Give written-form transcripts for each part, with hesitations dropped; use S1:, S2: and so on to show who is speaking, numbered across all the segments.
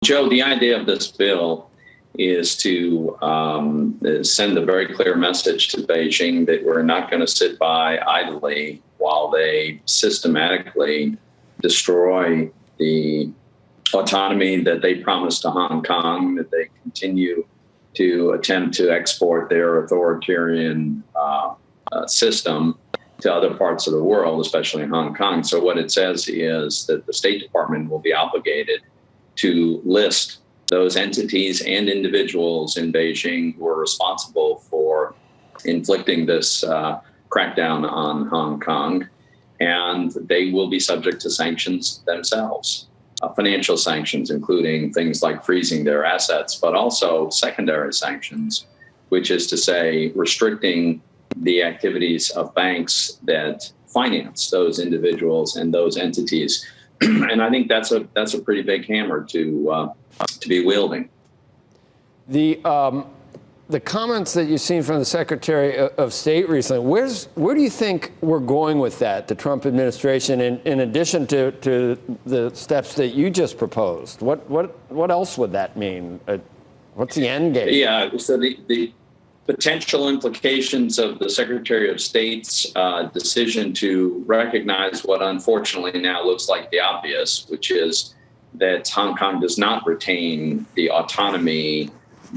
S1: Joe, the idea of this bill is to send a very clear message to Beijing that we're not going to sit by idly while they systematically destroy the autonomy that they promised to Hong Kong, that they continue to attempt to export their authoritarian system to other parts of the world, especially in Hong Kong. So what it says is that the State Department will be obligated to list those entities and individuals in Beijing who are responsible for inflicting this crackdown on Hong Kong, and they will be subject to sanctions themselves, financial sanctions, including things like freezing their assets, but also secondary sanctions, which is to say restricting the activities of banks that finance those individuals and those entities. And I think that's a pretty big hammer to be wielding.
S2: The comments that you've seen from the Secretary of State recently, where do you think we're going with that, the Trump administration, in addition to the steps that you just proposed? What else would that mean? What's the end game?
S1: Yeah, so the potential implications of the Secretary of State's decision to recognize what unfortunately now looks like the obvious, which is that Hong Kong does not retain the autonomy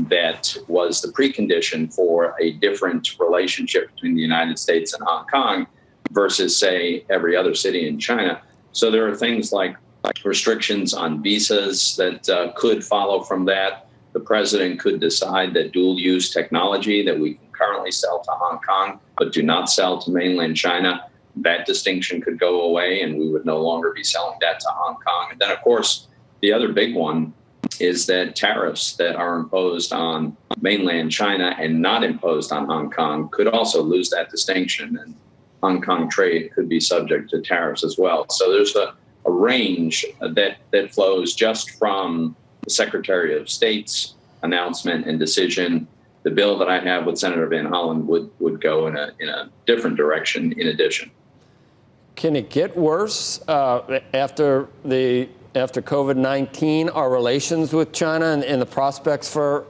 S1: that was the precondition for a different relationship between the United States and Hong Kong versus, say, every other city in China. So there are things like restrictions on visas that could follow from that. The president could decide that dual-use technology that we can currently sell to Hong Kong but do not sell to mainland China, that distinction could go away and we would no longer be selling that to Hong Kong. And then, of course, the other big one is that tariffs that are imposed on mainland China and not imposed on Hong Kong could also lose that distinction, and Hong Kong trade could be subject to tariffs as well. So there's a range that flows just from the Secretary of State's announcement and decision. The bill that I have with Senator Van Hollen would go in a different direction in addition.
S2: Can it get worse after COVID-19, our relations with China and the prospects for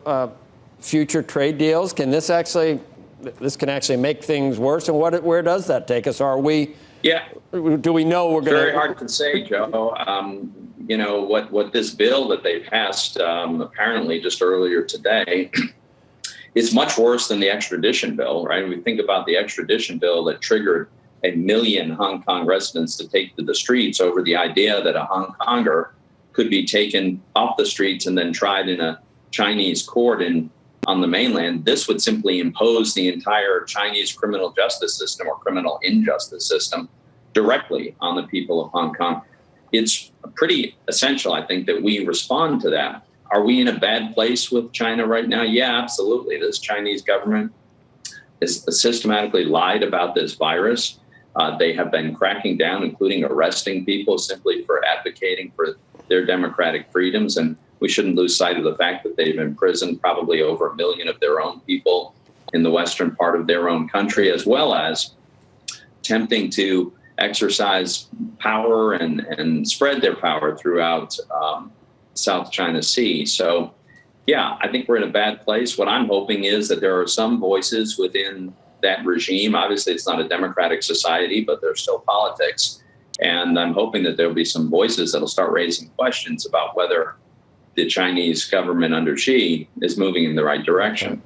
S2: future trade deals? Can this can actually make things worse? And where does that take us? Are we? Yeah. Do we know we're going to?
S1: Very hard to say, Joe. You know, what this bill that they passed apparently just earlier today is much worse than the extradition bill, right? We think about the extradition bill that triggered 1 million Hong Kong residents to take to the streets over the idea that a Hong Konger could be taken off the streets and then tried in a Chinese court on the mainland. This would simply impose the entire Chinese criminal justice system or criminal injustice system directly on the people of Hong Kong. It's pretty essential, I think, that we respond to that. Are we in a bad place with China right now? Yeah, absolutely. This Chinese government has systematically lied about this virus. They have been cracking down, including arresting people simply for advocating for their democratic freedoms. And we shouldn't lose sight of the fact that they've imprisoned probably over 1 million of their own people in the western part of their own country, as well as attempting to exercise power and spread their power throughout South China Sea. So, yeah, I think we're in a bad place. What I'm hoping is that there are some voices within that regime. Obviously, it's not a democratic society, but there's still politics. And I'm hoping that there'll be some voices that'll start raising questions about whether the Chinese government under Xi is moving in the right direction.